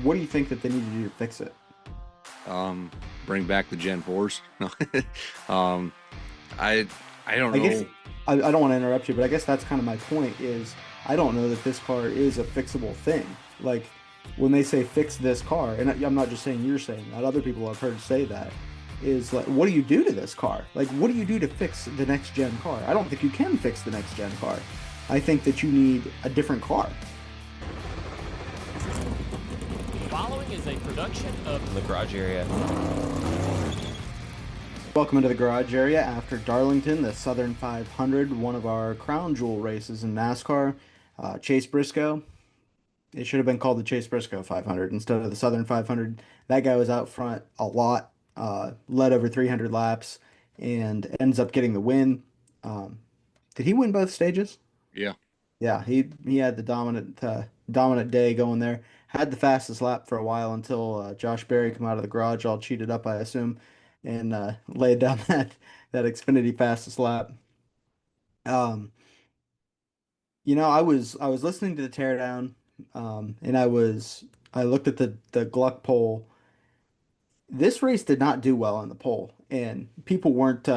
What do you think that they need to do to fix it? Um, Bring back the Gen 4s. um, I I don't I guess know. I don't want to interrupt you, but I guess that's kind of my point is I don't know that this car is a fixable thing. Like when they say fix this car, and I'm not just saying you're saying that, other people I've heard say that, is like, what do you do to this car? Like, what do you do to fix the next gen car? I don't think you can fix the next gen car. I think that you need a different car. Following is a production of the garage area. Welcome into the garage area after Darlington, the Southern 500, one of our crown jewel races in NASCAR. Chase Briscoe, it should have been called the Chase Briscoe 500 instead of the Southern 500. That guy was out front a lot, led over 300 laps, and ends up getting the win. Um, did he win both stages? Yeah, Yeah, he had the dominant day going there. Had the fastest lap for a while until Josh Berry come out of the garage all cheated up, I assume, and laid down that Xfinity fastest lap. Um, I was listening to the teardown, and I looked at the Gluck poll. This race did not do well on the poll, and people weren't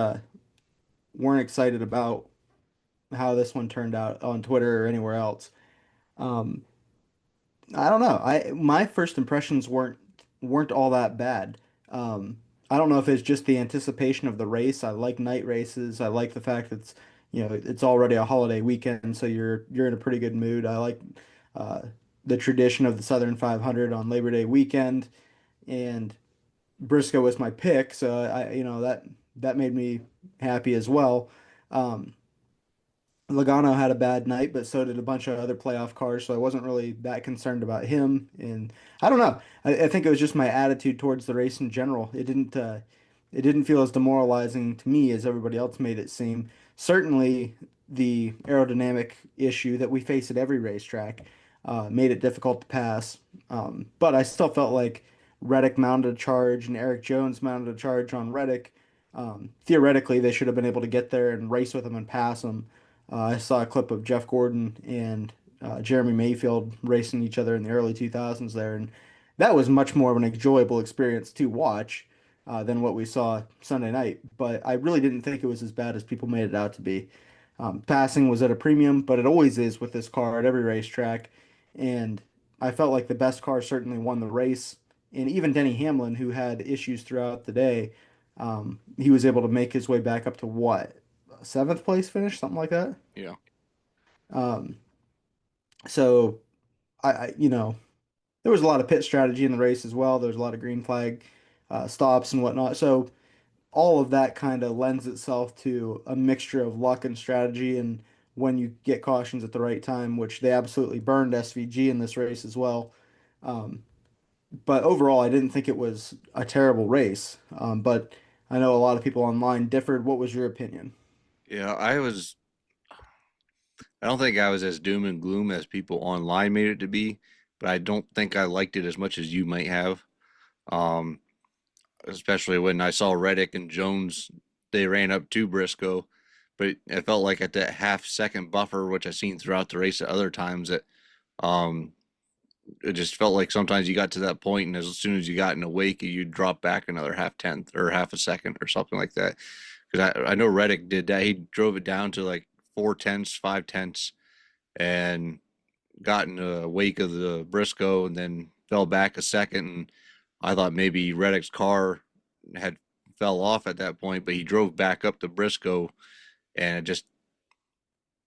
excited about how this one turned out on Twitter or anywhere else. Um, I don't know. My first impressions weren't all that bad. I don't know if it's just the anticipation of the race. I like night races. I like the fact that it's already a holiday weekend, so you're in a pretty good mood. I like uh, the tradition of the Southern 500 on Labor Day weekend, and Briscoe was my pick, so that made me happy as well. Um, Logano had a bad night, but so did a bunch of other playoff cars, so I wasn't really that concerned about him. And I don't know. I think it was just my attitude towards the race in general. It didn't feel as demoralizing to me as everybody else made it seem. Certainly, the aerodynamic issue that we face at every racetrack made it difficult to pass. But I still felt like Reddick mounted a charge and Eric Jones mounted a charge on Reddick. Theoretically, they should have been able to get there and race with him and pass him. I saw a clip of Jeff Gordon and Jeremy Mayfield racing each other in the early 2000s there, and that was much more of an enjoyable experience to watch than what we saw Sunday night. But I really didn't think it was as bad as people made it out to be. Passing was at a premium, but it always is with this car at every racetrack, and I felt like the best car certainly won the race. And even Denny Hamlin, who had issues throughout the day, he was able to make his way back up to what? Seventh place finish, something like that. yeah. Um, so there was a lot of pit strategy in the race as well. There was a lot of green flag stops and whatnot. So all of that kind of lends itself to a mixture of luck and strategy and when you get cautions at the right time, which they absolutely burned SVG in this race as well. Um, but overall, I didn't think it was a terrible race. But I know a lot of people online differed. What was your opinion? Yeah, I don't think I was as doom and gloom as people online made it to be, but I don't think I liked it as much as you might have. Um, Especially when I saw Reddick and Jones, they ran up to Briscoe, but it felt like at that half second buffer, which I've seen throughout the race at other times, that um, it just felt like sometimes you got to that point, and as soon as you got in a wake, you drop back another half tenth or half a second or something like that. Because I know Reddick did that. He drove it down to like 4 tenths, 5 tenths, and got in a wake of the Briscoe, and then fell back a second. And I thought maybe Reddick's car had fell off at that point, but he drove back up to Briscoe, and it just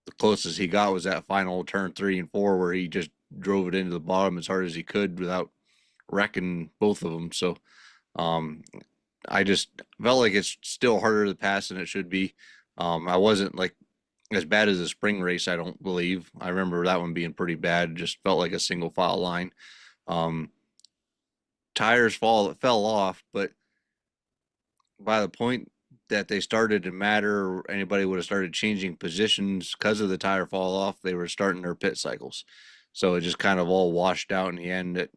the closest he got was that final turn 3 and 4, where he just drove it into the bottom as hard as he could without wrecking both of them. So um, I just felt like it's still harder to pass than it should be. I wasn't like as bad as the spring race, I don't believe. I remember that one being pretty bad. It just felt like a single file line. Um, Tires fell off, but by the point that they started to matter, or anybody would have started changing positions because of the tire fall off, they were starting their pit cycles. So it just kind of all washed out in the end. That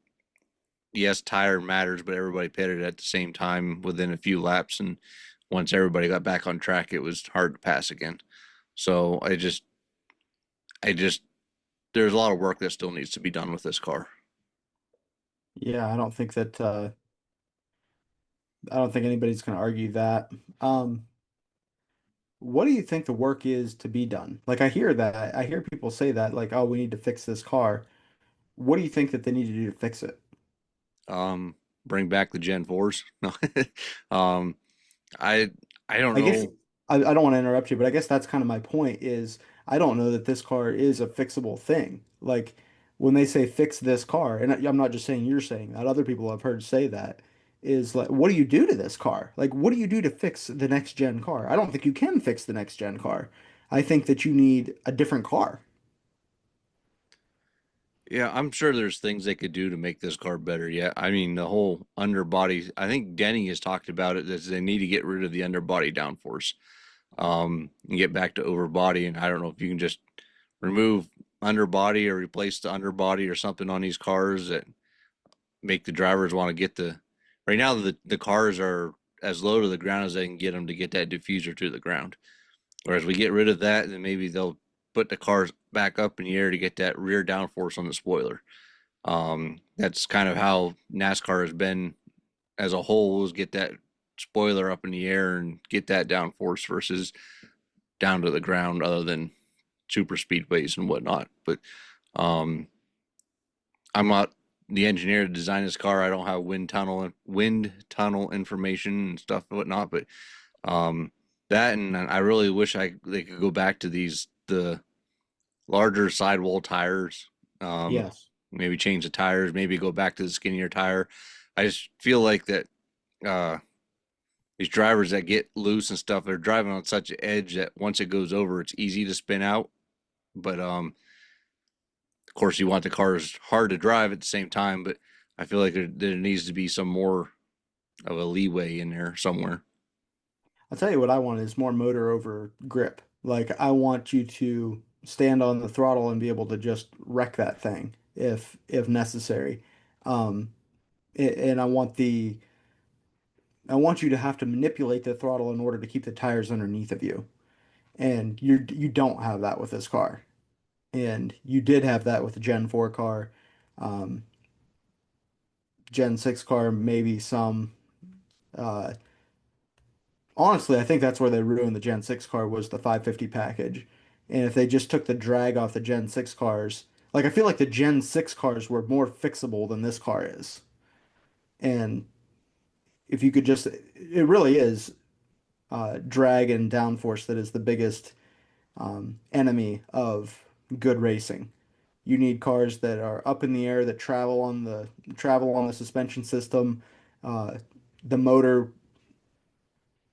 yes, tire matters, but everybody pitted at the same time within a few laps, and once everybody got back on track, it was hard to pass again. So I just, there's a lot of work that still needs to be done with this car. Yeah, I don't think anybody's going to argue that. Um, what do you think the work is to be done? Like I hear people say that like, oh, we need to fix this car. What do you think that they need to do to fix it? Um, bring back the Gen 4s. No. um, I I don't I guess know. I don't want to interrupt you, but I guess that's kind of my point is I don't know that this car is a fixable thing. Like when they say fix this car, and I'm not just saying you're saying that, other people I've heard say that is like, what do you do to this car? Like, what do you do to fix the next gen car? I don't think you can fix the next gen car. I think that you need a different car. Yeah, I'm sure there's things they could do to make this car better. Yeah, I mean the whole underbody. I think Denny has talked about it that they need to get rid of the underbody downforce, and get back to overbody. And I don't know if you can just remove underbody or replace the underbody or something on these cars that make the drivers want to get the. Right now, the cars are as low to the ground as they can get them to get that diffuser to the ground. Whereas we get rid of that, then maybe they'll put the cars back up in the air to get that rear downforce on the spoiler. That's kind of how NASCAR has been as a whole, is get that spoiler up in the air and get that downforce versus down to the ground, other than super speedways and whatnot. But um, I'm not the engineer to design this car. I don't have wind tunnel information and stuff and whatnot. But um, that, and I really wish they could go back to the larger sidewall tires. Yes. Maybe change the tires. Maybe go back to the skinnier tire. I just feel like that uh, these drivers that get loose and stuff, they're driving on such an edge that once it goes over, it's easy to spin out. But of course, you want the cars hard to drive at the same time. But I feel like there needs to be some more of a leeway in there somewhere. I'll tell you what I want is more motor over grip. Like I want you to stand on the throttle and be able to just wreck that thing if necessary. Um, and I want you to have to manipulate the throttle in order to keep the tires underneath of you. And you don't have that with this car. And you did have that with the Gen 4 car. Um, Gen 6 car, maybe some. Uh, Honestly, I think that's where they ruined the Gen 6 car was the 550 package. And if they just took the drag off the Gen 6 cars, like I feel like the Gen 6 cars were more fixable than this car is. And if you could just, it really is drag and downforce that is the biggest enemy of good racing. You need cars that are up in the air that travel on the suspension system. Uh, the motor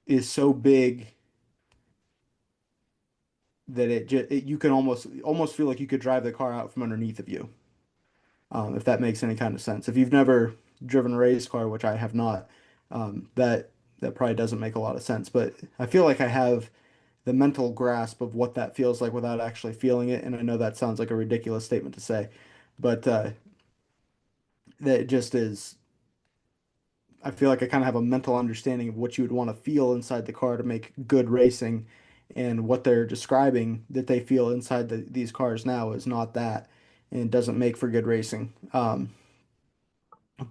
is so big that you can almost feel like you could drive the car out from underneath of you, if that makes any kind of sense. If you've never driven a race car, which I have not, that probably doesn't make a lot of sense. But I feel like I have the mental grasp of what that feels like without actually feeling it. And I know that sounds like a ridiculous statement to say, but that just is. I feel like I kind of have a mental understanding of what you would want to feel inside the car to make good racing, and what they're describing that they feel inside these cars now is not that, and doesn't make for good racing.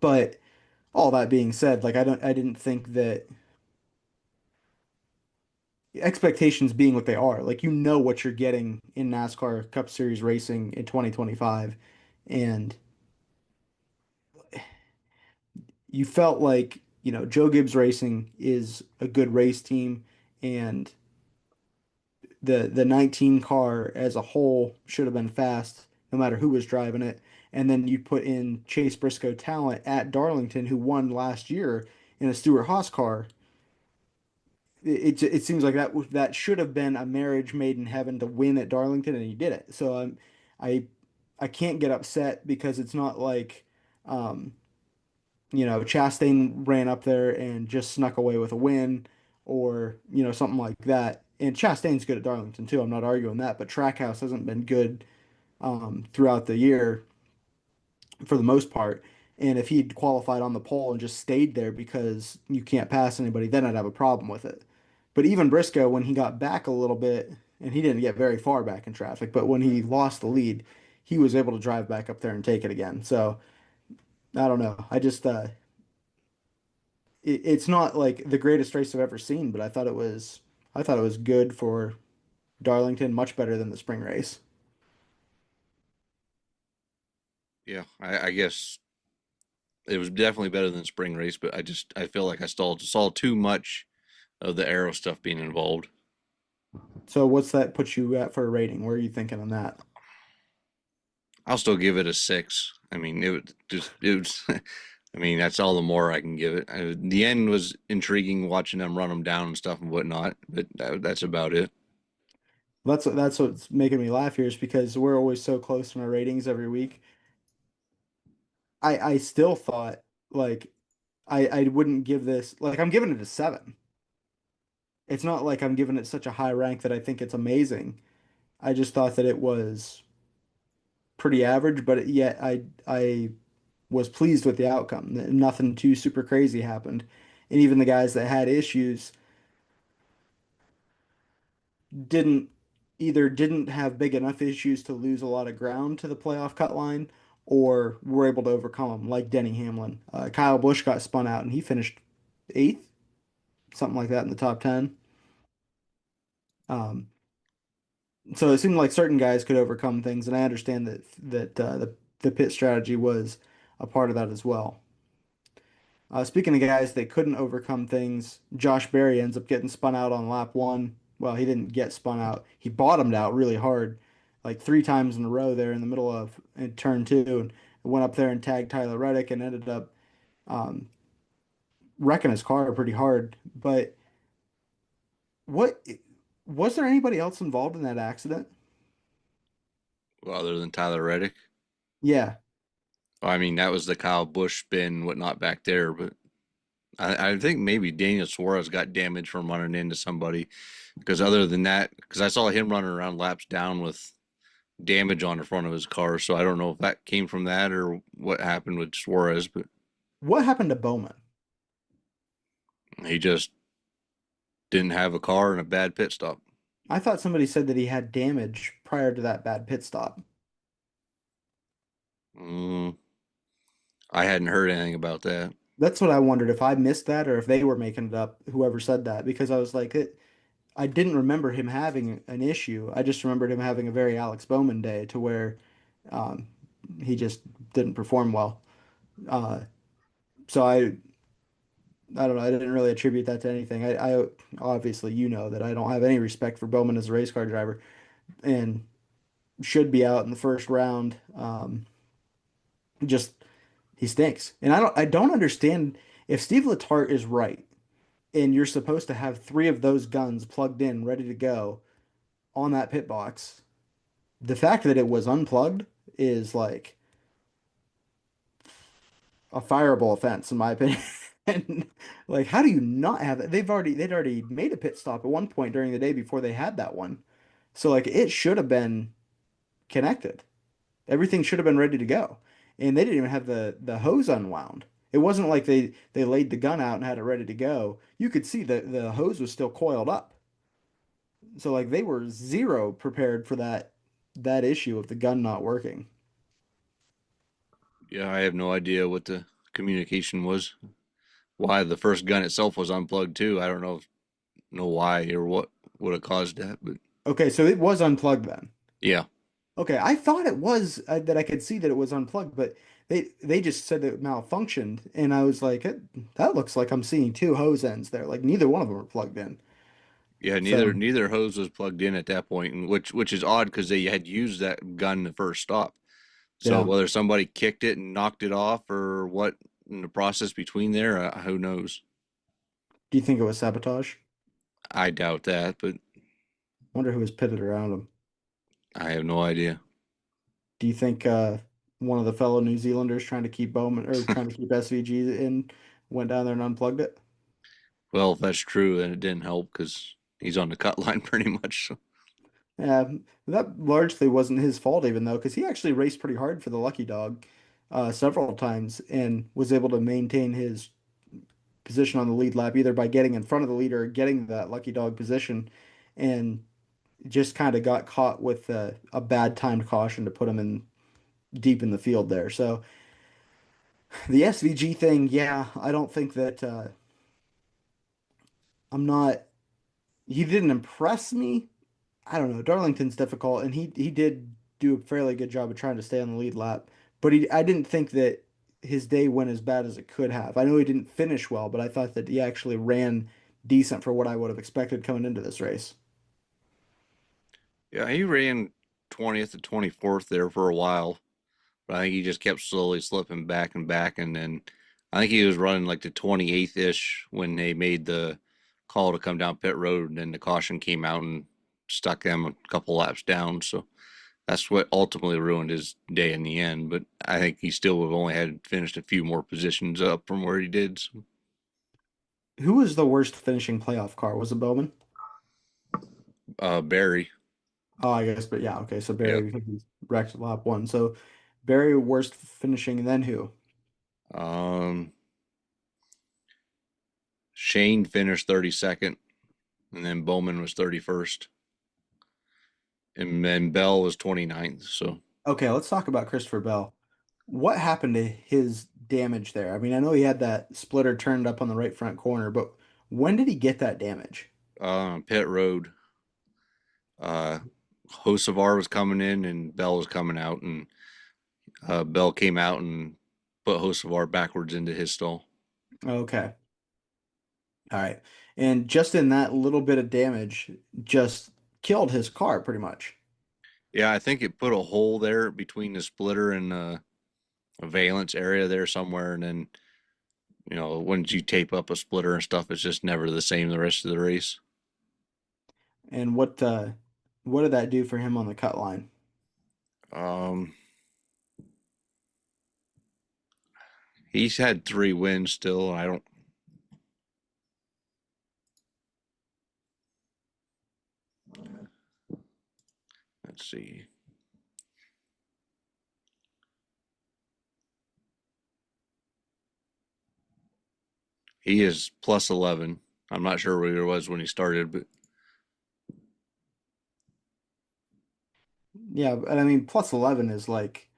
But all that being said, like I didn't think that expectations being what they are, like you know what you're getting in NASCAR Cup Series racing in 2025, and you felt like, Joe Gibbs Racing is a good race team, and the 19 car as a whole should have been fast no matter who was driving it. And then you put in Chase Briscoe talent at Darlington, who won last year in a Stewart-Haas car. It seems like that should have been a marriage made in heaven to win at Darlington, and he did it. So I I can't get upset because it's not like um, Chastain ran up there and just snuck away with a win, or, something like that. And Chastain's good at Darlington too. I'm not arguing that, but Trackhouse hasn't been good throughout the year for the most part. And if he'd qualified on the pole and just stayed there because you can't pass anybody, then I'd have a problem with it. But even Briscoe, when he got back a little bit, and he didn't get very far back in traffic, but when he lost the lead, he was able to drive back up there and take it again. So I don't know. It's not like the greatest race I've ever seen, but I thought it was good for Darlington, much better than the spring race. Yeah, I guess it was definitely better than spring race, but I feel like I saw too much of the aero stuff being involved. So what's that put you at for a rating? Where are you thinking on that? I'll still give it a 6. I mean, it was. I mean, that's all the more I can give it. The end was intriguing watching them run them down and stuff and whatnot, but that's about it. That's what's making me laugh here is because we're always so close in our ratings every week. I still thought like I wouldn't give this like I'm giving it a 7. It's not like I'm giving it such a high rank that I think it's amazing. I just thought that it was pretty average, but yet I was pleased with the outcome. Nothing too super crazy happened. And even the guys that had issues didn't didn't have big enough issues to lose a lot of ground to the playoff cut line or were able to overcome them, like Denny Hamlin. Kyle Busch got spun out and he finished eighth, something like that in the top 10. Um, so it seemed like certain guys could overcome things, and I understand that the pit strategy was a part of that as well. Speaking of guys that couldn't overcome things, Josh Berry ends up getting spun out on lap one. Well, he didn't get spun out. He bottomed out really hard, like three times in a row there in the middle of turn two, and went up there and tagged Tyler Reddick and ended up um, wrecking his car pretty hard. But what was there anybody else involved in that accident? Well, other than Tyler Reddick, Yeah. well, I mean that was the Kyle Busch spin, whatnot back there. But I think maybe Daniel Suarez got damaged from running into somebody. Because other than that, because I saw him running around laps down with damage on the front of his car, so I don't know if that came from that or what happened with Suarez, but What happened to Bowman? he just didn't have a car and a bad pit stop. I thought somebody said that he had damage prior to that bad pit stop. Mm, I hadn't heard anything about that. That's what I wondered if I missed that or if they were making it up, whoever said that, because I was like, I didn't remember him having an issue. I just remembered him having a very Alex Bowman day to where um, he just didn't perform well. Uh, so I don't know. I didn't really attribute that to anything. I obviously you know that I don't have any respect for Bowman as a race car driver and should be out in the first round. Just he stinks, and I don't understand if Steve Letarte is right and you're supposed to have three of those guns plugged in, ready to go on that pit box. The fact that it was unplugged is like a fireable offense, in my opinion. And like, how do you not have that? They'd already made a pit stop at one point during the day before they had that one. So like, it should have been connected. Everything should have been ready to go, and they didn't even have the hose unwound. It wasn't like they laid the gun out and had it ready to go. You could see that the hose was still coiled up. So like they were zero prepared for that issue of the gun not working. Yeah, I have no idea what the communication was. Why the first gun itself was unplugged too. I don't know why or what would have caused that, but Okay, so it was unplugged then. yeah, Okay, I thought it was that I could see that it was unplugged, but they just said that it malfunctioned, and I was like, that looks like I'm seeing two hose ends there. Like neither one of them are plugged in. yeah. So Neither hose was plugged in at that point, and which is odd because they had used that gun the first stop. So yeah, whether somebody kicked it and knocked it off or what in the process between there, who knows? do you think it was sabotage? I doubt that, but Wonder who was pitted around him. I have no idea. Do you think one of the fellow New Zealanders trying to keep Bowman or trying to keep SVG in went down there and unplugged it? Well, if that's true, then it didn't help because he's on the cut line pretty much. So. Yeah, that largely wasn't his fault even though, because he actually raced pretty hard for the Lucky Dog several times and was able to maintain his position on the lead lap either by getting in front of the leader or getting that Lucky Dog position, and just kind of got caught with a bad timed caution to put him in deep in the field there. So The SVG thing, yeah, I don't think that I'm not. He didn't impress me. I don't know. Darlington's difficult, and he did do a fairly good job of trying to stay on the lead lap. But I didn't think that his day went as bad as it could have. I know he didn't finish well, but I thought that he actually ran decent for what I would have expected coming into this race. Yeah, he ran 20th to 24th there for a while, but I think he just kept slowly slipping back and back, and then I think he was running like the 28th ish when they made the call to come down pit road, and then the caution came out and stuck them a couple laps down. So that's what ultimately ruined his day in the end. But I think he still would have only had finished a few more positions up from where he did. So, Who was the worst finishing playoff car? Was it Bowman? Barry, Oh, I guess, but yeah, okay. So yeah. Barry because he wrecked lap one. So Barry worst finishing, and then who? Um, Shane finished 32nd, and then Bowman was 31st, and then Bell was 29th. So Okay, let's talk about Christopher Bell. What happened to his damage there? I mean, I know he had that splitter turned up on the right front corner, but when did he get that damage? pit road, uh, Hocevar was coming in and Bell was coming out, and Bell came out and put Hocevar backwards into his stall. Okay. All right. And just in that little bit of damage, just killed his car pretty much. Yeah, I think it put a hole there between the splitter and a valence area there somewhere, and then once you tape up a splitter and stuff, it's just never the same the rest of the race. And what did that do for him on the cut line? Um, he's had 3 wins still. I don't. Let's see. He is plus 11. I'm not sure where he was when he started, but Yeah, and I mean, plus 11 is like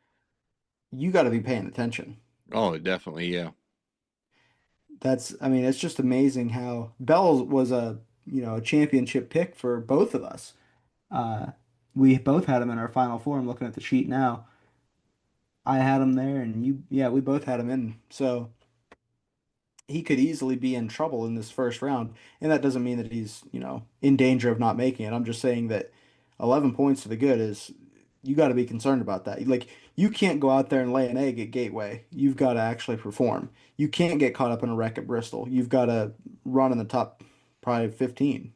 you got to be paying attention. oh, definitely, yeah. I mean, it's just amazing how Bell was a championship pick for both of us. Uh, we both had him in our final four. I'm looking at the sheet now. I had him there, and yeah, we both had him in. So he could easily be in trouble in this first round. And that doesn't mean that he's in danger of not making it. I'm just saying that 11 points to the good is you got to be concerned about that. Like, you can't go out there and lay an egg at Gateway. You've got to actually perform. You can't get caught up in a wreck at Bristol. You've got to run in the top probably 15.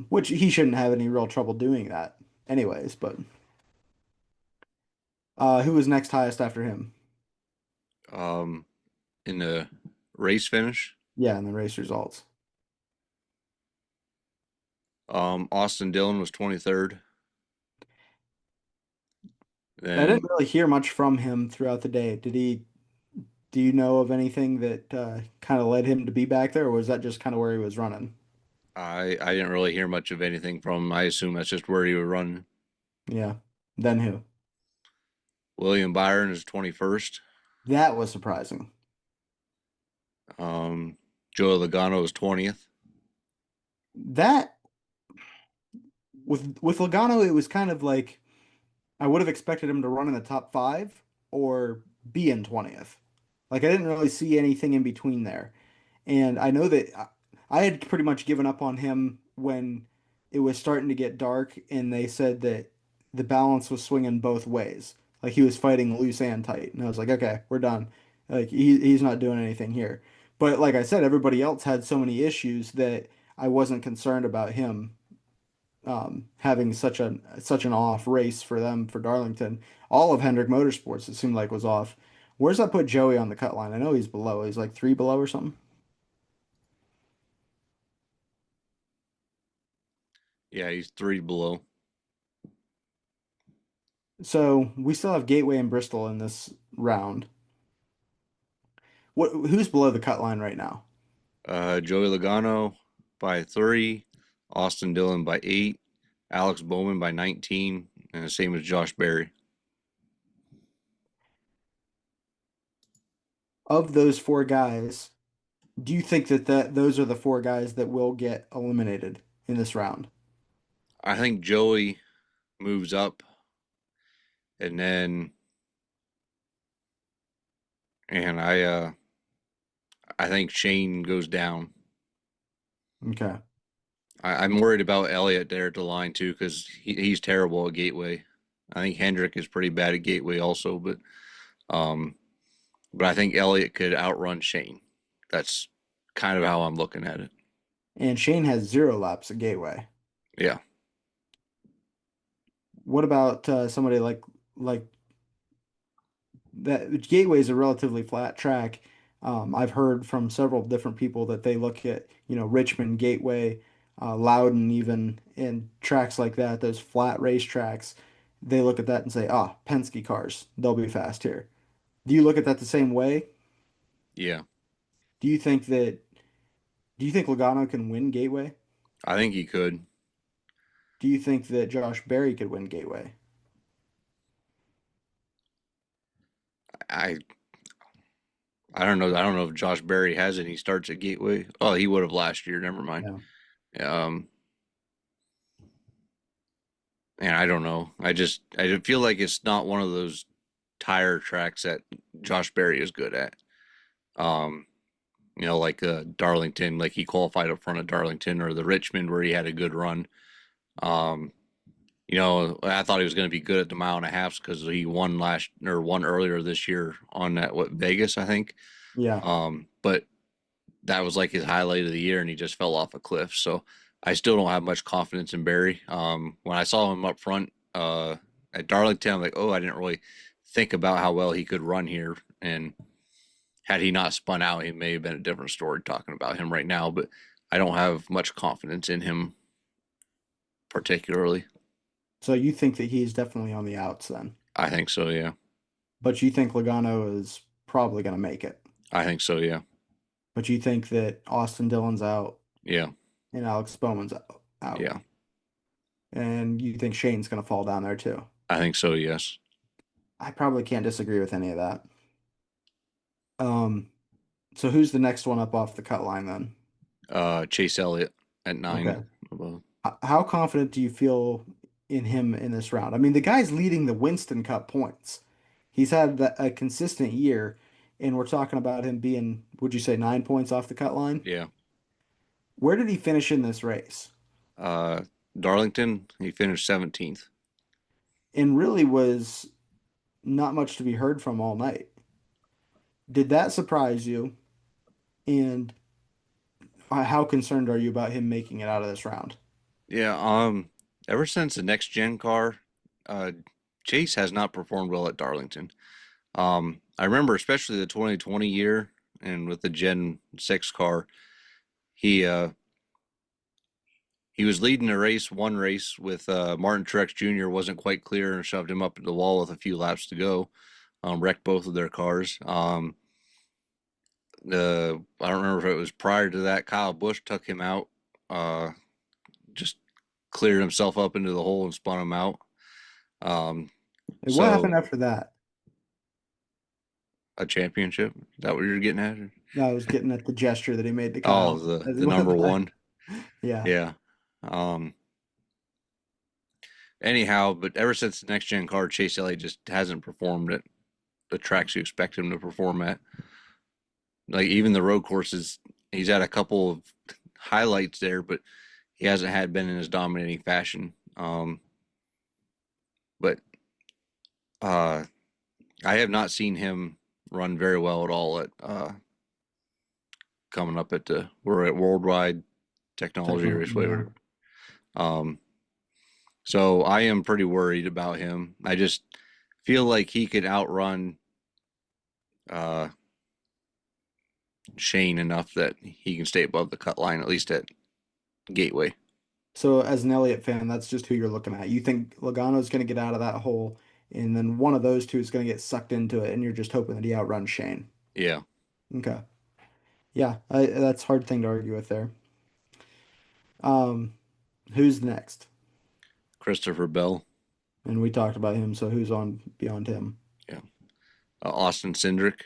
Which he shouldn't have any real trouble doing that anyways, but who was next highest after him? Um, in the race finish, Yeah, in the race results. Austin Dillon was 23rd. I didn't Then really hear much from him throughout the day. Do you know of anything that kind of led him to be back there, or was that just kind of where he was running? I didn't really hear much of anything from him. I assume that's just where he was running. Yeah. Then who? William Byron is 21st. That was surprising. Joe Logano is 20th. That with Logano, it was kind of like I would have expected him to run in the top five or be in 20th. Like I didn't really see anything in between there. And I know that I had pretty much given up on him when it was starting to get dark and they said that the balance was swinging both ways. Like he was fighting loose and tight. And I was like, okay, we're done. Like he's not doing anything here. But like I said, everybody else had so many issues that I wasn't concerned about him having such an off race for them for Darlington. All of Hendrick Motorsports it seemed like was off. Where's that put Joey on the cut line? I know he's below. He's like three below or something. Yeah, he's 3 below. So we still have Gateway and Bristol in this round. Who's below the cut line right now? Joey Logano by 3, Austin Dillon by 8, Alex Bowman by 19, and the same as Josh Berry. of those four guys, do you think that those are the four guys that will get eliminated in this round? I think Joey moves up, and then and I think Shane goes down. Okay. I'm worried about Elliott there at the line too because he's terrible at Gateway. I think Hendrick is pretty bad at Gateway also, um, but I think Elliott could outrun Shane. That's kind of how I'm looking at it. And Shane has 0 laps at Gateway. Yeah, What about somebody like that? Gateway is a relatively flat track. I've heard from several different people that they look at, Richmond, Gateway, Loudon, even in tracks like that, those flat race tracks. They look at that and say, "Ah, Penske cars, they'll be fast here." Do you look at that the same way? yeah. Do you think that do you think Logano can win Gateway? I think he could. Do you think that Josh Berry could win Gateway? I I don't know. I don't know if Josh Berry has any starts at Gateway. Oh, he would have last year. Never mind. Yeah. Um, and I don't know. I feel like it's not one of those tire tracks that Josh Berry is good at. Um, like Darlington, like he qualified up front of Darlington, or the Richmond where he had a good run. Um, I thought he was going to be good at the mile and a half because he won earlier this year on that Vegas, I think. Yeah. But that was like his highlight of the year, and he just fell off a cliff. So I still don't have much confidence in Barry. When I saw him up front at Darlington, I'm like, oh, I didn't really think about how well he could run here. And had he not spun out, he may have been a different story talking about him right now. But I don't have much confidence in him particularly. So you think that he's definitely on the outs then, I think so, yeah. but you think Logano is probably going to make it. I think so, yeah. But you think that Austin Dillon's out Yeah, and Alex Bowman's out. yeah. And you think Shane's going to fall down there too. I think so, yes. I probably can't disagree with any of that. Um, so who's the next one up off the cut line then? Chase Elliott at nine. Okay. Well, How confident do you feel in him in this round? I mean, the guy's leading the Winston Cup points. He's had a consistent year, and we're talking about him being, would you say, 9 points off the cut line? yeah. Where did he finish in this race? Uh, Darlington, he finished 17th. And really was not much to be heard from all night. Did that surprise you? And how concerned are you about him making it out of this round? Yeah, ever since the next gen car, uh, Chase has not performed well at Darlington. I remember especially the 2020 year and with the Gen 6 car, he uh he was leading the race, one race with Martin Truex Jr. wasn't quite clear and shoved him up at the wall with a few laps to go. Wrecked both of their cars. I don't remember if it was prior to that. Kyle Busch took him out, just cleared himself up into the hole and spun him out. Um, And what happened so after that? a championship? Is that what you're getting at? I was getting at the gesture that he made to Oh, Kyle the as he the went number by. one. Yeah. Yeah. Um, anyhow, but ever since the next gen car, Chase Elliott just hasn't performed at the tracks you expect him to perform at. Like even the road courses, he's had a couple of highlights there, but he hasn't had been in his dominating fashion. But uh, I have not seen him run very well at all at coming up at we're at Worldwide Technology Yeah. Raceway. Um, so I am pretty worried about him. I just feel like he could outrun uh, Shane enough that he can stay above the cut line at least at Gateway. So as an Elliott fan, that's just who you're looking at. You think Logano's going to get out of that hole, and then one of those two is going to get sucked into it, and you're just hoping that he outruns Shane. Yeah, Okay. Yeah, that's a hard thing to argue with there. Um, who's next? Christopher Bell. And we talked about him, so who's on beyond him? Yeah, Austin Cindric.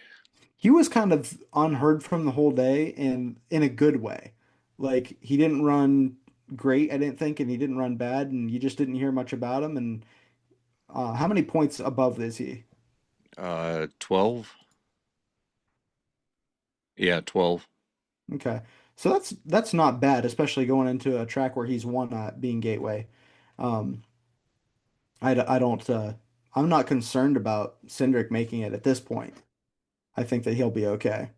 he was kind of unheard from the whole day and in a good way. Like he didn't run great, I didn't think, and he didn't run bad, and you just didn't hear much about him. And how many points above is he? 12. Yeah, 12. Okay. So that's not bad, especially going into a track where he's won at being Gateway. Um, I don't I'm not concerned about Cindric making it at this point. I think that he'll be okay.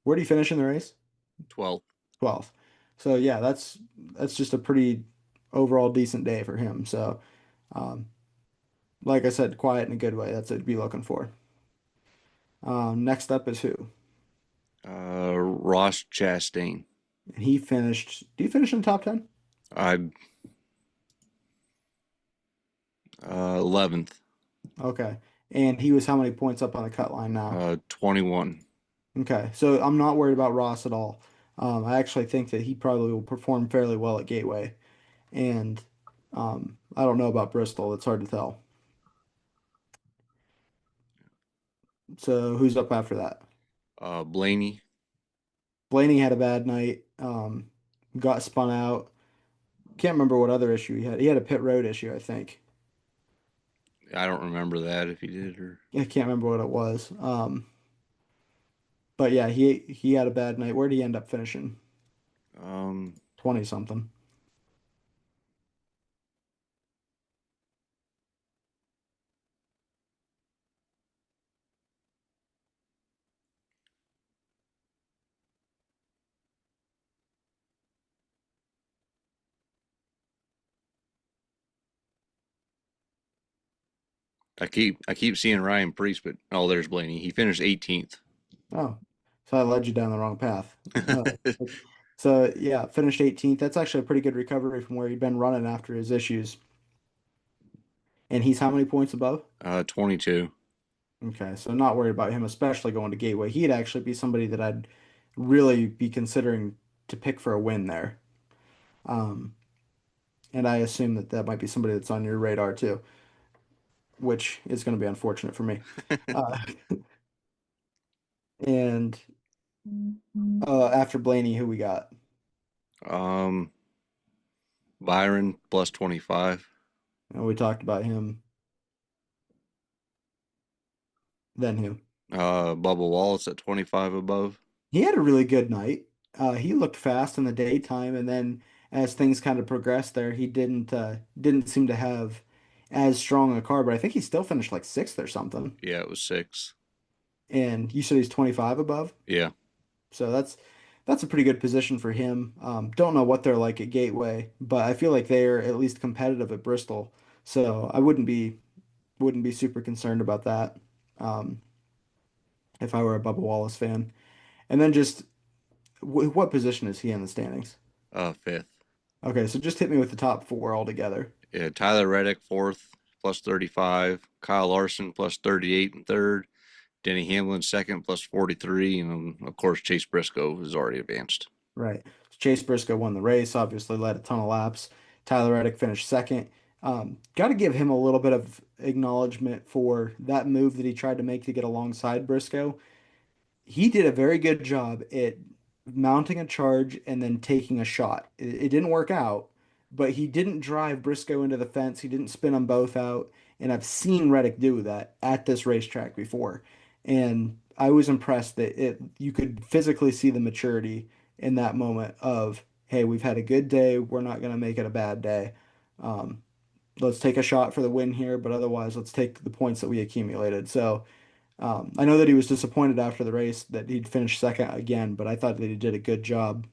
Where did he finish in the race? 12th. 12th. So yeah, that's just a pretty overall decent day for him. So um, like I said, quiet in a good way. That's what I'd be looking for. Next up is who? Ross Chastain. And he finished. Do you finish in the top 10? I 11th. Okay. And he was how many points up on the cut line now? 21. Okay. So I'm not worried about Ross at all. I actually think that he probably will perform fairly well at Gateway. And I don't know about Bristol. It's hard to tell. So who's up after that? Blaney. Blaney had a bad night. Got spun out. Can't remember what other issue he had. He had a pit road issue, I think. I don't remember that if he did or. I can't remember what it was. But yeah, he had a bad night. Where did he end up finishing? Um, 20 something. I keep seeing Ryan Priest, but oh, there's Blaney. He finished 18th. Oh, so I led you down the wrong path. So yeah, finished 18th. That's actually a pretty good recovery from where he'd been running after his issues. And he's how many points above? 22. Okay, so not worried about him, especially going to Gateway. He'd actually be somebody that I'd really be considering to pick for a win there. Um, and I assume that that might be somebody that's on your radar too, which is going to be unfortunate for me. Uh, and after Blaney, who we got? um, Byron plus 25. We talked about him. Then who? Bubba Wallace at 25 above. He had a really good night. He looked fast in the daytime, and then as things kind of progressed there, he didn't seem to have as strong a car, but I think he still finished like sixth or something. Yeah, it was 6. And you said he's 25 above, Yeah. so that's a pretty good position for him. Don't know what they're like at Gateway, but I feel like they're at least competitive at Bristol, so I wouldn't be super concerned about that um, if I were a Bubba Wallace fan. And then just what position is he in the standings? 5th. Okay, so just hit me with the top four altogether. Yeah, Tyler Reddick 4th plus 35. Kyle Larson plus 38 and third. Denny Hamlin second plus 43, and of course Chase Briscoe is already advanced. Right. Chase Briscoe won the race, obviously led a ton of laps. Tyler Reddick finished second. Got to give him a little bit of acknowledgement for that move that he tried to make to get alongside Briscoe. He did a very good job at mounting a charge and then taking a shot. It didn't work out, but he didn't drive Briscoe into the fence. He didn't spin them both out. And I've seen Reddick do that at this racetrack before. And I was impressed that you could physically see the maturity in that moment of, hey, we've had a good day. We're not going to make it a bad day. Um, let's take a shot for the win here, but otherwise, let's take the points that we accumulated. So, I know that he was disappointed after the race that he'd finished second again, but I thought that he did a good job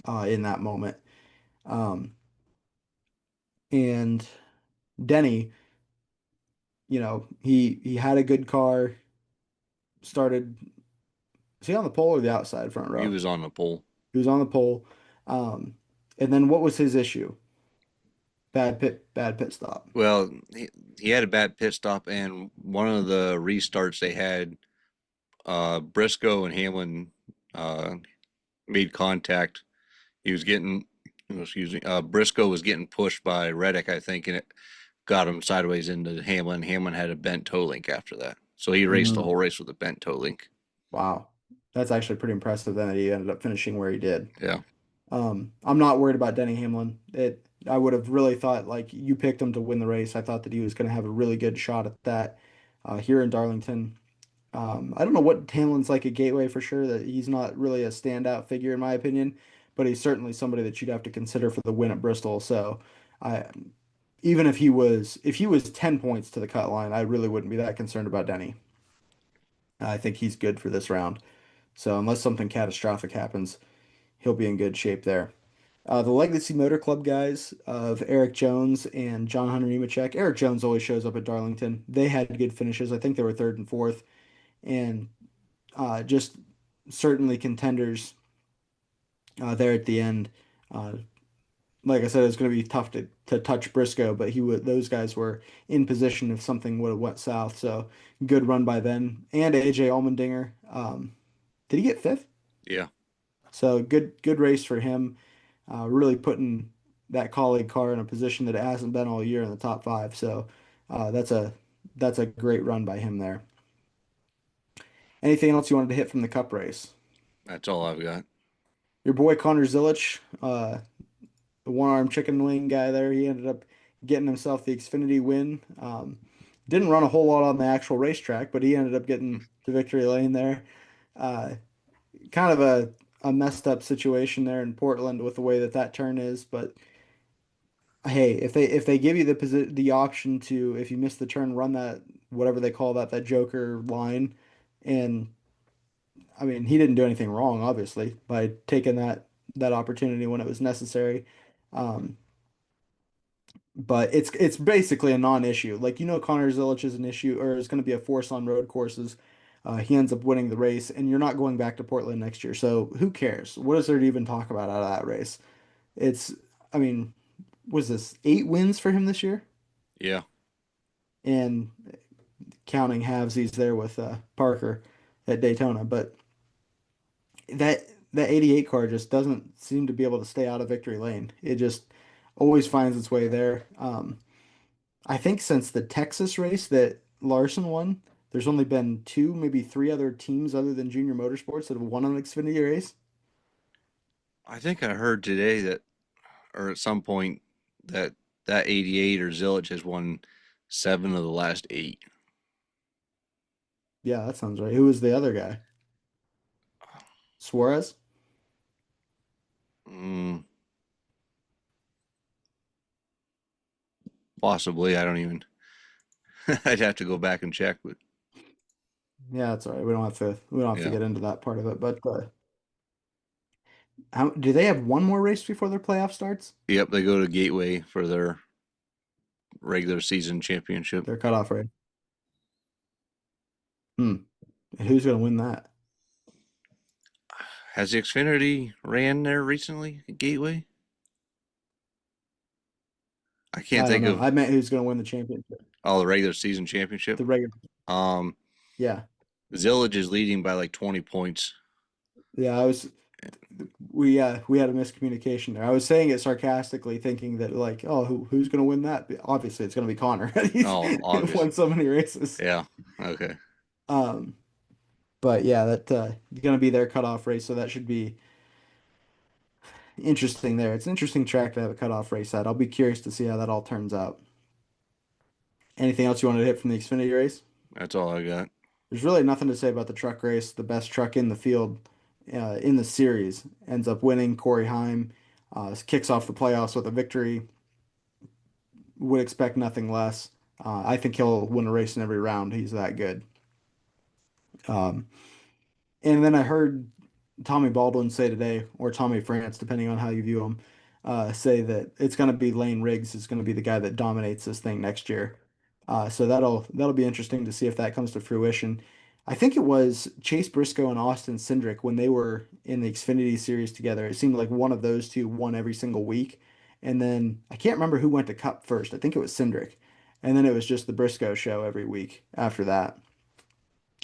in that moment. Um, and Denny, he had a good car. Started, is he on the pole or the outside front He row? was on the pole. He was on the pole. Um, and then what was his issue? Bad pit stop. Well, he had a bad pit stop, and one of the restarts they had, Briscoe and Hamlin uh, made contact. He was getting, excuse me, Briscoe was getting pushed by Reddick, I think, and it got him sideways into Hamlin. Hamlin had a bent toe link after that. So he raced the Mm, whole race with a bent toe link. wow. That's actually pretty impressive then that he ended up finishing where he did. Yeah. I'm not worried about Denny Hamlin. I would have really thought like you picked him to win the race. I thought that he was going to have a really good shot at that here in Darlington. I don't know what Hamlin's like at Gateway for sure, that he's not really a standout figure in my opinion, but he's certainly somebody that you'd have to consider for the win at Bristol. So I even if he was 10 points to the cut line, I really wouldn't be that concerned about Denny. I think he's good for this round. So unless something catastrophic happens, he'll be in good shape there. The Legacy Motor Club guys of Eric Jones and John Hunter Nemechek. Eric Jones always shows up at Darlington. They had good finishes. I think they were third and fourth, and just certainly contenders there at the end. Uh, like I said, it's going to be tough to touch Briscoe, but he would. Those guys were in position if something would have went south. So good run by them and AJ Allmendinger. Did he get fifth? Yeah. So good race for him. Really putting that colleague car in a position that it hasn't been all year in the top five. So that's a great run by him there. Anything else you wanted to hit from the Cup race? That's all I've got. Your boy Connor Zilic, the one-arm chicken wing guy there, he ended up getting himself the Xfinity win. Didn't run a whole lot on the actual racetrack, but he ended up getting to victory lane there. Uh, Kind of a messed up situation there in Portland with the way that that turn is, but hey, if they give you the option to, if you miss the turn, run that whatever they call that Joker line, and I mean he didn't do anything wrong obviously by taking that opportunity when it was necessary. Um, but it's basically a non-issue. Like Connor Zilic is an issue or is going to be a force on road courses. He ends up winning the race, and you're not going back to Portland next year. So who cares? What is there to even talk about out of that race? It's, I mean, was this 8 wins for him this year? Yeah. And counting halvesies there with Parker at Daytona. But that 88 car just doesn't seem to be able to stay out of victory lane. It just always finds its way there. I think since the Texas race that Larson won, there's only been two, maybe three other teams other than Junior Motorsports that have won an Xfinity race. I think I heard today that, or at some point, that that 88 or Zillich has won 7 of the last 8. Yeah, that sounds right. Who was the other guy? Suarez? Mm, possibly. I don't even. I'd have to go back and check, but Yeah, that's all right. We don't have to yeah. get into that part of it. But how do they have one more race before their playoff starts? Yep, they go to Gateway for their regular season championship. Their cutoff rate. Hmm. And who's going to win that? Has the Xfinity ran there recently at Gateway? I can't I don't think know. of. I meant who's going to win the championship. Oh, the regular season championship. The regular. Um, Yeah. Zillage is leading by like 20 points. Yeah, we had a miscommunication there. I was saying it sarcastically, thinking that like, oh, who's going to win that? But obviously, it's going to be Connor. He's Oh, obvious. won so many races. Yeah. Okay. Um, but yeah, that going to be their cutoff race, so that should be interesting there. It's an interesting track to have a cutoff race at. I'll be curious to see how that all turns out. Anything else you wanted to hit from the Xfinity race? That's all I got. There's really nothing to say about the truck race. The best truck in the field in the series ends up winning. Corey Heim kicks off the playoffs with a victory. Would expect nothing less. I think he'll win a race in every round. He's that good. Um, and then I heard Tommy Baldwin say today, or Tommy France, depending on how you view him, say that it's going to be Lane Riggs is going to be the guy that dominates this thing next year. So that'll be interesting to see if that comes to fruition. I think it was Chase Briscoe and Austin Cindric when they were in the Xfinity series together. It seemed like one of those two won every single week. And then I can't remember who went to Cup first. I think it was Cindric. And then it was just the Briscoe show every week after that.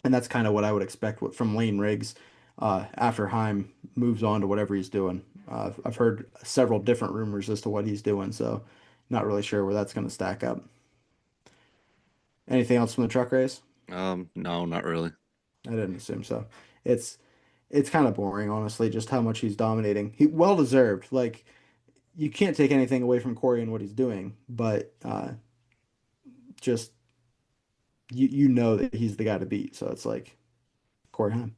And that's kind of what I would expect from Lane Riggs after Heim moves on to whatever he's doing. I've heard several different rumors as to what he's doing, so not really sure where that's going to stack up. Anything else from the truck race? No, not really. I didn't assume so. It's it's kind of boring, honestly, just how much he's dominating. He well deserved. Like you can't take anything away from Corey and what he's doing, but just you know that he's the guy to beat. So it's like Corey Heim.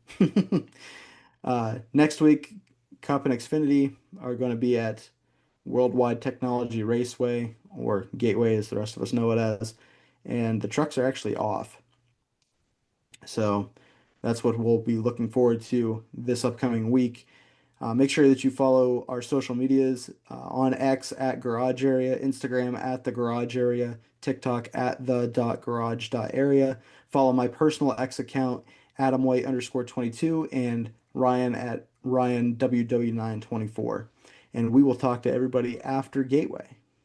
Next week, Cup and Xfinity are going to be at Worldwide Technology Raceway, or Gateway as the rest of us know it as. And the trucks are actually off. So that's what we'll be looking forward to this upcoming week. Make sure that you follow our social medias on X at Garage Area, Instagram at the Garage Area, TikTok at the.garage.area. Follow my personal X account, Adam White _22, and Ryan at Ryan WW924. And we will talk to everybody after Gateway.